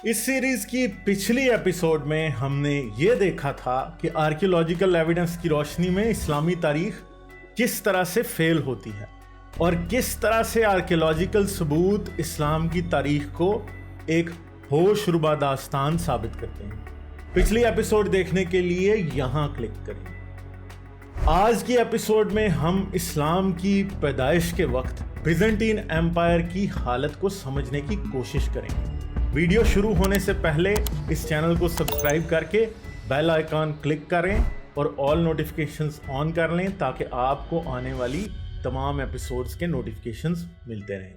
इस सीरीज की पिछली एपिसोड में हमने ये देखा था कि आर्कियोलॉजिकल एविडेंस की रोशनी में इस्लामी तारीख किस तरह से फेल होती है और किस तरह से आर्कियोलॉजिकल सबूत इस्लाम की तारीख को एक होशरुबा दास्तान साबित करते हैं। पिछली एपिसोड देखने के लिए यहां क्लिक करें। आज की एपिसोड में हम इस्लाम की पैदाइश के वक्त बिजेंटीन एम्पायर की हालत को समझने की कोशिश करेंगे। वीडियो शुरू होने से पहले इस चैनल को सब्सक्राइब करके बेल आइकॉन क्लिक करें और ऑल नोटिफिकेशंस ऑन कर लें ताकि आपको आने वाली तमाम एपिसोड्स के नोटिफिकेशंस मिलते रहें।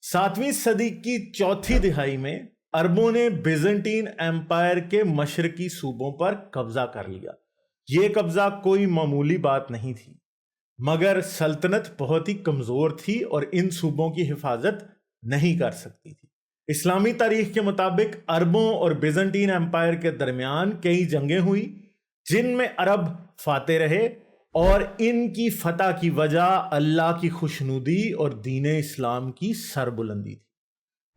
7वीं सदी की चौथी दिहाई में अरबों ने बिजेंटीन एम्पायर के मशरकी सूबों पर कब्जा कर लिया। यह कब्जा कोई मामूली बात नहीं थी, मगर सल्तनत बहुत ही कमजोर थी और इन सूबों की हिफाजत नहीं कर सकती थी। इस्लामी तारीख के मुताबिक अरबों और बिजेंटीन एम्पायर के दरमियान कई जंगें हुई जिनमें अरब फाते रहे और इनकी फतह की वजह अल्लाह की खुशनुदी और दीन इस्लाम की सरबुलंदी थी।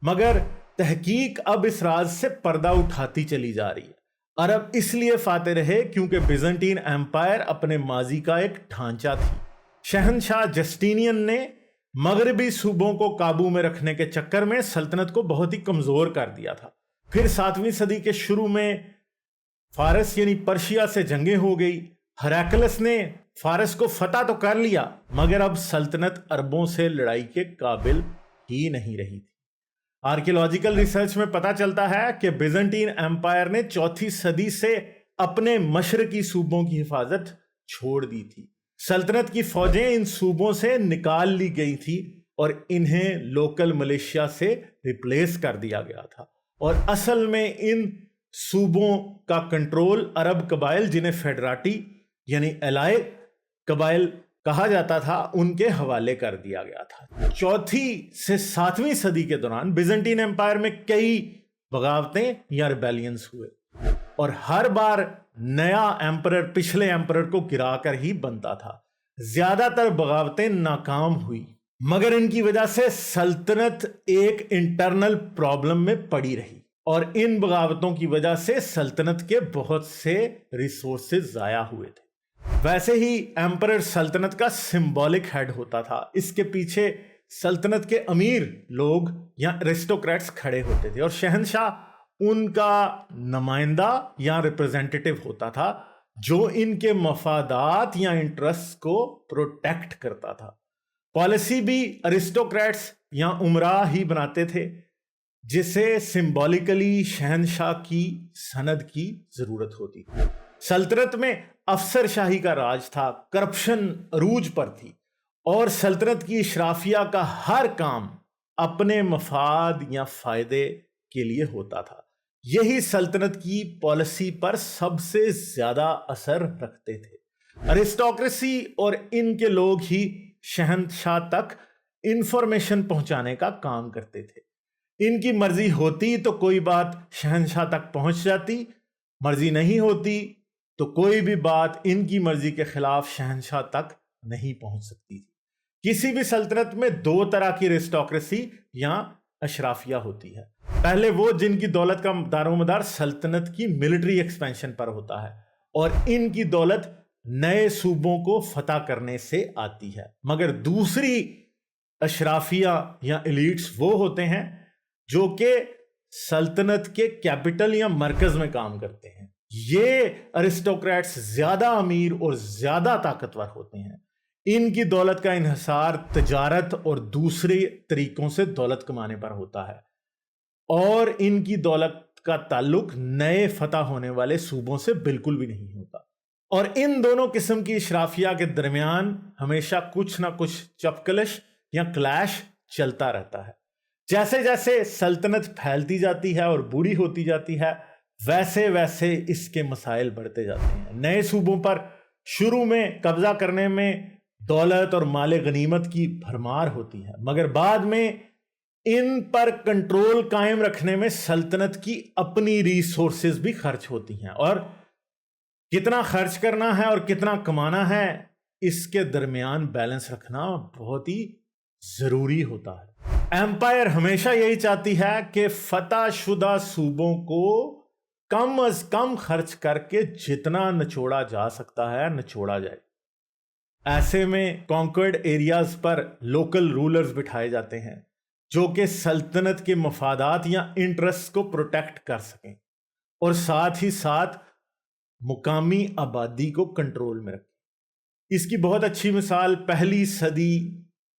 मगर तहकीक अब इस राज से पर्दा उठाती चली जा रही है। अरब इसलिए फाते रहे क्योंकि बिजेंटीन एम्पायर अपने माजी का एक ढांचा थी। शहनशाह जस्टिनियन ने मगरबी सूबों को काबू में रखने के चक्कर में सल्तनत को बहुत ही कमजोर कर दिया था। फिर 7वीं सदी के शुरू में फारस यानी पर्शिया से जंगें हो गई। हेराक्लस ने फारस को फतह तो कर लिया, मगर अब सल्तनत अरबों से लड़ाई के काबिल ही नहीं रही थी। आर्कियोलॉजिकल रिसर्च में पता चलता है कि बिजेंटीन एम्पायर ने 4वीं सदी से अपने मशरकी सूबों की हिफाजत छोड़ दी थी। सल्तनत की फौजें इन सूबों से निकाल ली गई थी और इन्हें लोकल मलेशिया से रिप्लेस कर दिया गया था। और असल में इन सूबों का कंट्रोल अरब कबाइल, जिन्हें फेडराटी यानी एलाय कबाइल कहा जाता था, उनके हवाले कर दिया गया था। 4वीं से 7वीं सदी के दौरान बिजेंटीन एम्पायर में कई बगावतें या रिबेलियंस हुए और हर बार नया एम्परर पिछले एम्परर को गिराकर ही बनता था। ज्यादातर बगावतें नाकाम हुई, मगर इनकी वजह से सल्तनत एक इंटरनल प्रॉब्लम में पड़ी रही और इन बगावतों की वजह से सल्तनत के बहुत से रिसोर्सेज जाया हुए थे। वैसे ही एम्परर सल्तनत का सिंबॉलिक हेड होता था। इसके पीछे सल्तनत के अमीर लोग या एरिस्टोक्रेट्स खड़े होते थे और शहनशाह उनका नुमाइंदा या रिप्रेजेंटेटिव होता था जो इनके मफादात या इंटरेस्ट को प्रोटेक्ट करता था। पॉलिसी भी अरिस्टोक्रेट्स या उमरा ही बनाते थे, जिसे सिंबॉलिकली शहनशाह की सनद की जरूरत होती थी। सल्तनत में अफसरशाही का राज था, करप्शन अरूज पर थी और सल्तनत की इशराफिया का हर काम अपने मफाद या फायदे के लिए होता था। यही सल्तनत की पॉलिसी पर सबसे ज्यादा असर रखते थे। अरिस्टोक्रेसी और इनके लोग ही शहनशाह तक इंफॉर्मेशन पहुंचाने का काम करते थे। इनकी मर्जी होती तो कोई बात शहनशाह तक पहुंच जाती, मर्जी नहीं होती तो कोई भी बात इनकी मर्जी के खिलाफ शहनशाह तक नहीं पहुंच सकती थी। किसी भी सल्तनत में 2 तरह की अरिस्टोक्रेसी या अशराफिया होती है। पहले वो जिनकी दौलत का दारोमदार सल्तनत की मिलिट्री एक्सपेंशन पर होता है और इनकी दौलत नए सूबों को फतह करने से आती है। मगर दूसरी अशराफिया या एलीट्स वो होते हैं जो कि सल्तनत के कैपिटल या मरकज में काम करते हैं। ये अरिस्टोक्रेट्स ज्यादा अमीर और ज्यादा ताकतवर होते हैं। इनकी दौलत का इन्हिसार तिजारत और दूसरे तरीकों से दौलत कमाने पर होता है और इनकी दौलत का ताल्लुक नए फतह होने वाले सूबों से बिल्कुल भी नहीं होता। और इन दोनों किस्म की इशराफिया के दरमियान हमेशा कुछ ना कुछ चपकलश या क्लैश चलता रहता है। जैसे जैसे सल्तनत फैलती जाती है और बूढ़ी होती जाती है, वैसे वैसे इसके मसाइल बढ़ते जाते हैं। नए सूबों पर शुरू में कब्जा करने में दौलत और माले गनीमत की भरमार होती है, मगर बाद में इन पर कंट्रोल कायम रखने में सल्तनत की अपनी रिसोर्सेज भी खर्च होती हैं और कितना खर्च करना है और कितना कमाना है, इसके दरमियान बैलेंस रखना बहुत ही जरूरी होता है। एम्पायर हमेशा यही चाहती है कि फतह शुदा सूबों को कम अज कम खर्च करके जितना निचोड़ा जा सकता है निचोड़ा जाए। ऐसे में कॉन्कर्ड एरियाज पर लोकल रूलर्स बिठाए जाते हैं जो कि सल्तनत के मफादात या इंटरेस्ट को प्रोटेक्ट कर सकें और साथ ही साथ मुकामी आबादी को कंट्रोल में रखें। इसकी बहुत अच्छी मिसाल पहली सदी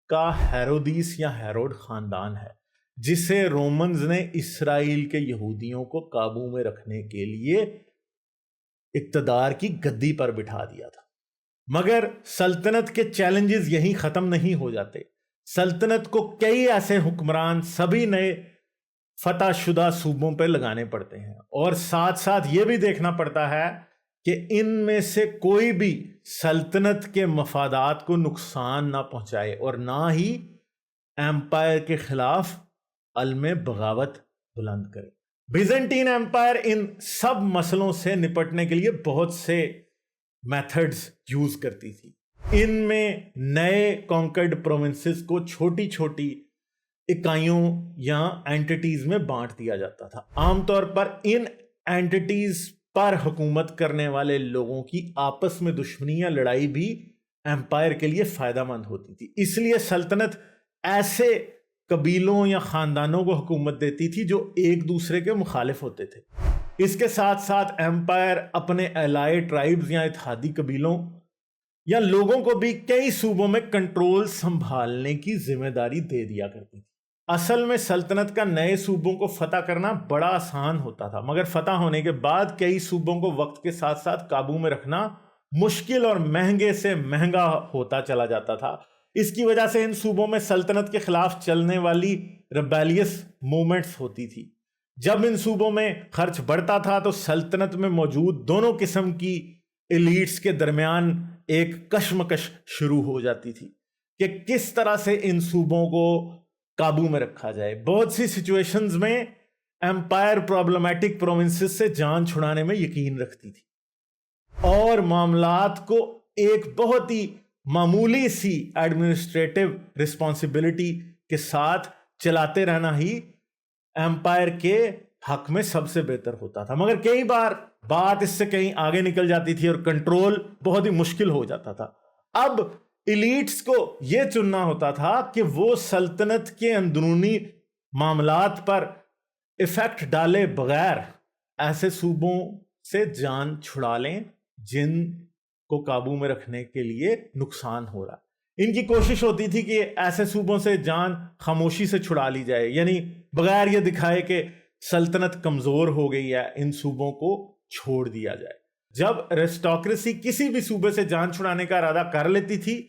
का हेरोदीस या हेरोड खानदान है, जिसे रोमन्स ने इसराइल के यहूदियों को काबू में रखने के लिए इक्तदार की गद्दी पर बिठा दिया था। मगर सल्तनत के चैलेंजेस यहीं खत्म नहीं हो जाते। सल्तनत को कई ऐसे हुक्मरान सभी नए फतह शुदा सूबों पर लगाने पड़ते हैं और साथ साथ यह भी देखना पड़ता है कि इनमें से कोई भी सल्तनत के मफादात को नुकसान ना पहुंचाए और ना ही एम्पायर के खिलाफ अलमे बगावत बुलंद करे। बिजेंटीन एम्पायर इन सब मसलों से निपटने के लिए बहुत से मेथड्स यूज करती थी। इनमें नए कॉन्कर्ड प्रोविंसेस को छोटी छोटी इकाइयों या एंटिटीज में बांट दिया जाता था। आमतौर पर इन एंटिटीज पर हुकूमत करने वाले लोगों की आपस में दुश्मनी या लड़ाई भी एम्पायर के लिए फायदेमंद होती थी। इसलिए सल्तनत ऐसे कबीलों या खानदानों को हुकूमत देती थी जो एक दूसरे के मुखालिफ होते थे। इसके साथ साथ एम्पायर अपने एलाइ ट्राइब्स या इत्तेहादी कबीलों या लोगों को भी कई सूबों में कंट्रोल संभालने की जिम्मेदारी दे दिया करती थी। असल में सल्तनत का नए सूबों को फतह करना बड़ा आसान होता था, मगर फतह होने के बाद कई सूबों को वक्त के साथ साथ काबू में रखना मुश्किल और महंगे से महंगा होता चला जाता था। इसकी वजह से इन सूबों में सल्तनत के खिलाफ चलने वाली रिबेलियस मूवमेंट्स होती थी। जब इन सूबों में खर्च बढ़ता था तो सल्तनत में मौजूद दोनों किस्म की एलीट्स के दरमियान एक कशमकश शुरू हो जाती थी कि किस तरह से इन सूबों को काबू में रखा जाए। बहुत सी सिचुएशंस में एम्पायर प्रॉब्लमैटिक प्रोविंसेस से जान छुड़ाने में यकीन रखती थी और मामलात को एक बहुत ही मामूली सी एडमिनिस्ट्रेटिव रिस्पॉन्सिबिलिटी के साथ चलाते रहना ही एम्पायर के हक में सबसे बेहतर होता था। मगर कई बार बात इससे कहीं आगे निकल जाती थी और कंट्रोल बहुत ही मुश्किल हो जाता था। अब इलीट्स को यह चुनना होता था कि वो सल्तनत के अंदरूनी मामलात पर इफेक्ट डाले बगैर ऐसे सूबों से जान छुड़ा लें जिन को काबू में रखने के लिए नुकसान हो रहा है। इनकी कोशिश होती थी कि ऐसे सूबों से जान खामोशी से छुड़ा ली जाए, यानी बगैर ये दिखाए कि सल्तनत कमजोर हो गई है, इन सूबों को छोड़ दिया जाए। जब एरिस्टोक्रेसी किसी भी सूबे से जान छुड़ाने का इरादा कर लेती थी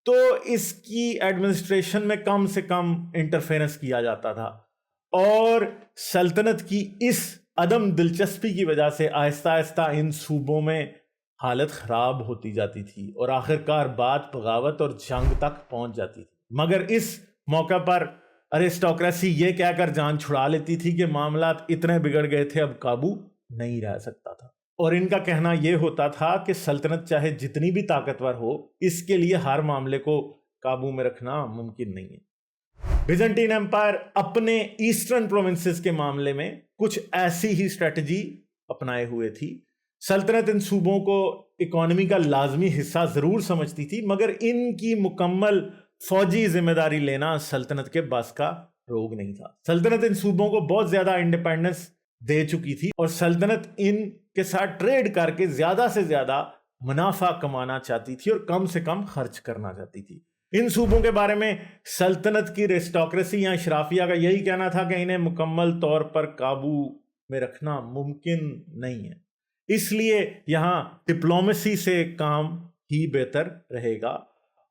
तो इसकी एडमिनिस्ट्रेशन में कम से कम इंटरफेरेंस किया जाता था और सल्तनत की इस अदम दिलचस्पी की वजह से आहिस्ता आहिस्ता इन सूबों में हालत खराब होती जाती थी और आखिरकार बात बगावत और जंग तक पहुंच जाती थी। मगर इस मौका पर एरिस्टोक्रेसी ये कहकर जान छुड़ा लेती थी कि मामलात इतने बिगड़ गए थे अब काबू नहीं रह सकता था, और इनका कहना यह होता था कि सल्तनत चाहे जितनी भी ताकतवर हो, इसके लिए हर मामले को काबू में रखना मुमकिन नहीं है। बिजेंटीन एम्पायर अपने ईस्टर्न प्रोविंसेस के मामले में कुछ ऐसी ही स्ट्रेटजी अपनाए हुए थी। सल्तनत इन सूबों को इकोनॉमी का लाजमी हिस्सा जरूर समझती थी, मगर इनकी मुकम्मल फौजी जिम्मेदारी लेना सल्तनत के बस का रोग नहीं था। सल्तनत इन सूबों को बहुत ज्यादा इंडिपेंडेंस दे चुकी थी और सल्तनत इन के साथ ट्रेड करके ज्यादा से ज्यादा मुनाफा कमाना चाहती थी और कम से कम खर्च करना चाहती थी। इन सूबों के बारे में सल्तनत की एरिस्टोक्रेसी या इशराफिया का यही कहना था कि इन्हें मुकम्मल तौर पर काबू में रखना मुमकिन नहीं है, इसलिए यहां डिप्लोमेसी से काम ही बेहतर रहेगा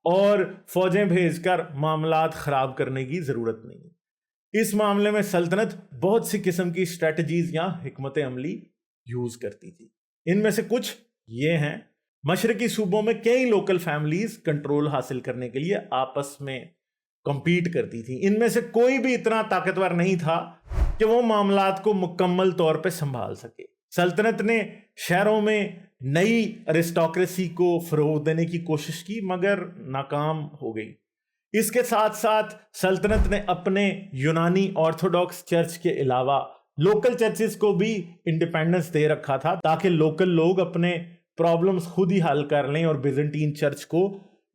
और फौजें भेजकर मामलात खराब करने की जरूरत नहीं है। इस मामले में सल्तनत बहुत सी किस्म की स्ट्रेटजीज या हिकमत अमली यूज करती थी। इनमें से कुछ ये हैं। मशरकी सूबों में कई लोकल फैमिलीज कंट्रोल हासिल करने के लिए आपस में कम्पीट करती थी। इनमें से कोई भी इतना ताकतवर नहीं था कि वो मामलात को मुकम्मल तौर पे संभाल सके। सल्तनत ने शहरों में नई एरिस्टोक्रेसी को फरोग देने की कोशिश की, मगर नाकाम हो गई। اس کے ساتھ ساتھ سلطنت نے اپنے یونانی آرتھوڈاکس چرچ کے علاوہ لوکل چرچز کو بھی انڈیپینڈنس دے رکھا تھا تاکہ لوکل لوگ اپنے پرابلمز خود ہی حل کر لیں اور بیزنٹین چرچ کو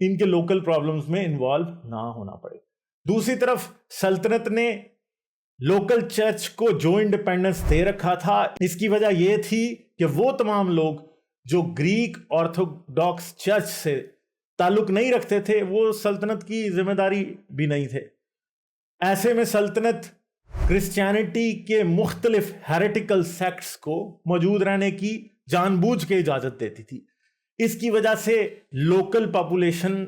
ان کے لوکل پرابلمز میں انوالو نہ ہونا پڑے۔ دوسری طرف سلطنت نے لوکل چرچ کو جو انڈیپینڈنس دے رکھا تھا، اس کی وجہ یہ تھی کہ وہ تمام لوگ جو گریک آرتھوڈاکس چرچ سے تعلق نہیں رکھتے تھے وہ سلطنت کی ذمہ داری بھی نہیں تھے۔ ایسے میں سلطنت کرسچینٹی کے مختلف ہیریٹیکل سیکٹس کو موجود رہنے کی جان بوجھ کے اجازت دیتی تھی۔ اس کی وجہ سے لوکل پاپولیشن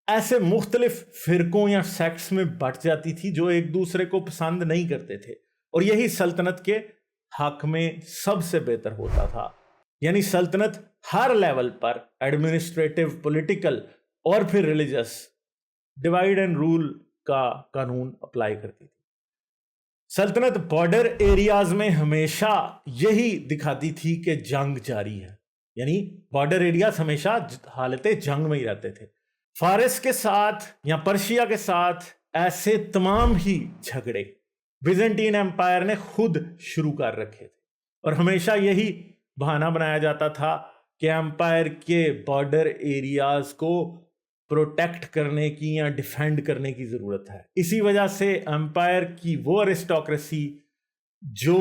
ایسے مختلف فرقوں یا سیکٹس میں بٹ جاتی تھی جو ایک دوسرے کو پسند نہیں کرتے تھے، اور یہی سلطنت کے حق میں سب سے بہتر ہوتا تھا۔ یعنی سلطنت ہر لیول پر ایڈمنسٹریٹو، پولیٹیکل اور پھر ریلیجس ڈیوائیڈ اینڈ رول کا قانون اپلائی کرتی تھی۔ سلطنت بارڈر ایریاز میں ہمیشہ یہی دکھاتی تھی کہ جنگ جاری ہے، یعنی بارڈر ایریاز ہمیشہ حالت جنگ میں ہی رہتے تھے۔ فارس کے ساتھ یا پرشیا کے ساتھ ایسے تمام ہی جھگڑے بیزنٹین ایمپائر نے خود شروع کر رکھے تھے، اور ہمیشہ یہی بہانہ بنایا جاتا تھا کہ ایمپائر کے بارڈر ایریاز کو پروٹیکٹ کرنے کی یا ڈیفینڈ کرنے کی ضرورت ہے۔ اسی وجہ سے ایمپائر کی وہ ایرسٹوکریسی جو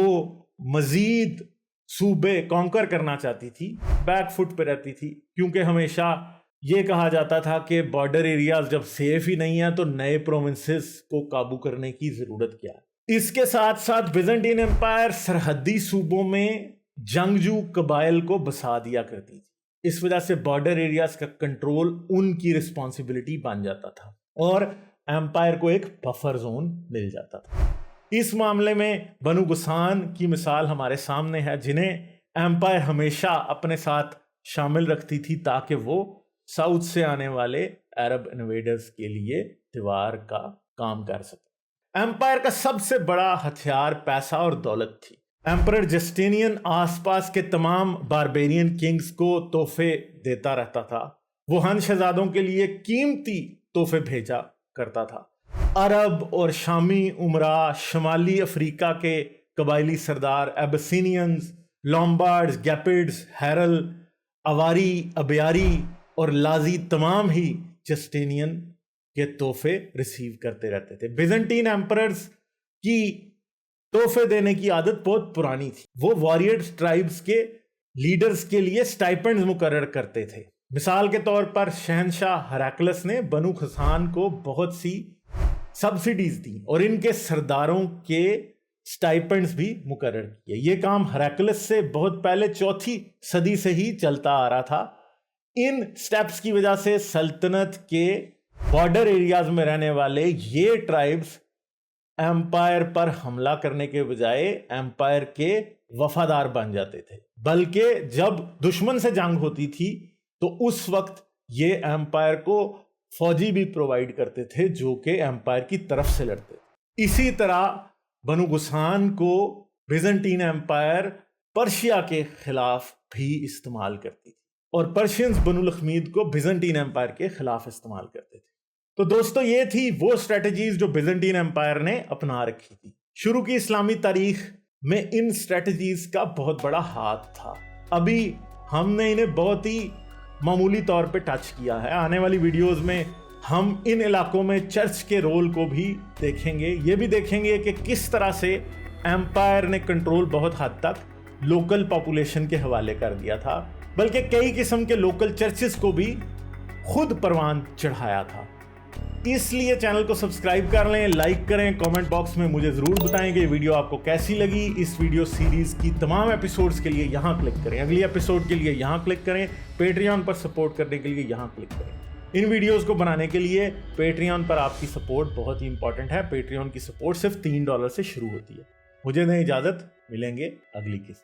مزید صوبے کانکر کرنا چاہتی تھی بیک فٹ پہ رہتی تھی، کیونکہ ہمیشہ یہ کہا جاتا تھا کہ بارڈر ایریاز جب سیف ہی نہیں ہیں تو نئے پروونسز کو قابو کرنے کی ضرورت کیا ہے۔ اس کے ساتھ ساتھ بیزنٹین ایمپائر سرحدی صوبوں میں جنگجو قبائل کو بسا دیا کرتی تھی، اس وجہ سے بارڈر ایریاز کا کنٹرول ان کی رسپانسبلٹی بن جاتا تھا اور ایمپائر کو ایک بفر زون مل جاتا تھا۔ اس معاملے میں بنو غسان کی مثال ہمارے سامنے ہے، جنہیں ایمپائر ہمیشہ اپنے ساتھ شامل رکھتی تھی تاکہ وہ ساؤتھ سے آنے والے عرب انویڈرز کے لیے دیوار کا کام کر سکے۔ ایمپائر کا سب سے بڑا ہتھیار پیسہ اور دولت تھی۔ ایمپرر جسٹینین آس پاس کے تمام باربیرین کنگز کو تحفے دیتا رہتا تھا۔ وہ ہن شہزادوں کے لیے قیمتی تحفے بھیجا کرتا تھا۔ عرب اور شامی امراء، شمالی افریقہ کے قبائلی سردار، ایبسینینز، لومبارڈز، گیپڈز، ہیرل، اواری، ابیاری اور لازی تمام ہی جسٹینین کے تحفے ریسیو کرتے رہتے تھے۔ بیزنٹین ایمپررز کی تحفے دینے کی عادت بہت پرانی تھی۔ وہ وارئرز ٹرائبز کے لیڈرز کے لیے سٹائپنڈز مقرر کرتے تھے۔ مثال کے طور پر شہنشاہ ہراکلس نے بنو غسان کو بہت سی سبسڈیز دیں اور ان کے سرداروں کے سٹائپنڈز بھی مقرر کیے۔ یہ کام ہراکلس سے بہت پہلے 4 صدی سے ہی چلتا آ رہا تھا۔ ان سٹیپس کی وجہ سے سلطنت کے بارڈر ایریاز میں رہنے والے یہ ٹرائبز ایمپائر پر حملہ کرنے کے بجائے ایمپائر کے وفادار بن جاتے تھے، بلکہ جب دشمن سے جنگ ہوتی تھی تو اس وقت یہ ایمپائر کو فوجی بھی پرووائڈ کرتے تھے جو کہ ایمپائر کی طرف سے لڑتے تھے۔ اسی طرح بنو غسان کو بیزنٹین ایمپائر پرشیا کے خلاف بھی استعمال کرتی تھی، اور پرشینز بنو الخمید کو بیزنٹین ایمپائر کے خلاف استعمال کرتے تھے۔ تو دوستو یہ تھی وہ اسٹریٹجیز جو بیزنٹین ایمپائر نے اپنا رکھی تھی۔ شروع کی اسلامی تاریخ میں ان اسٹریٹجیز کا بہت بڑا ہاتھ تھا۔ ابھی ہم نے انہیں بہت ہی معمولی طور پہ ٹچ کیا ہے۔ آنے والی ویڈیوز میں ہم ان علاقوں میں چرچ کے رول کو بھی دیکھیں گے۔ یہ بھی دیکھیں گے کہ کس طرح سے ایمپائر نے کنٹرول بہت حد تک لوکل پاپولیشن کے حوالے کر دیا تھا، بلکہ کئی قسم کے لوکل چرچز کو بھی خود پروان چڑھایا تھا۔ اس لیے چینل کو سبسکرائب کر لیں، لائک کریں، کامنٹ باکس میں مجھے ضرور بتائیں کہ یہ ویڈیو آپ کو کیسی لگی۔ اس ویڈیو سیریز کی تمام ایپیسوڈز کے لیے یہاں کلک کریں، اگلی ایپیسوڈ کے لیے یہاں کلک کریں، پیٹریون پر سپورٹ کرنے کے لیے یہاں کلک کریں۔ ان ویڈیوز کو بنانے کے لیے پیٹریون پر آپ کی سپورٹ بہت ہی امپورٹنٹ ہے۔ پیٹریون کی سپورٹ صرف $3 سے شروع ہوتی ہے۔ مجھے دیں اجازت، ملیں گے اگلی قسط۔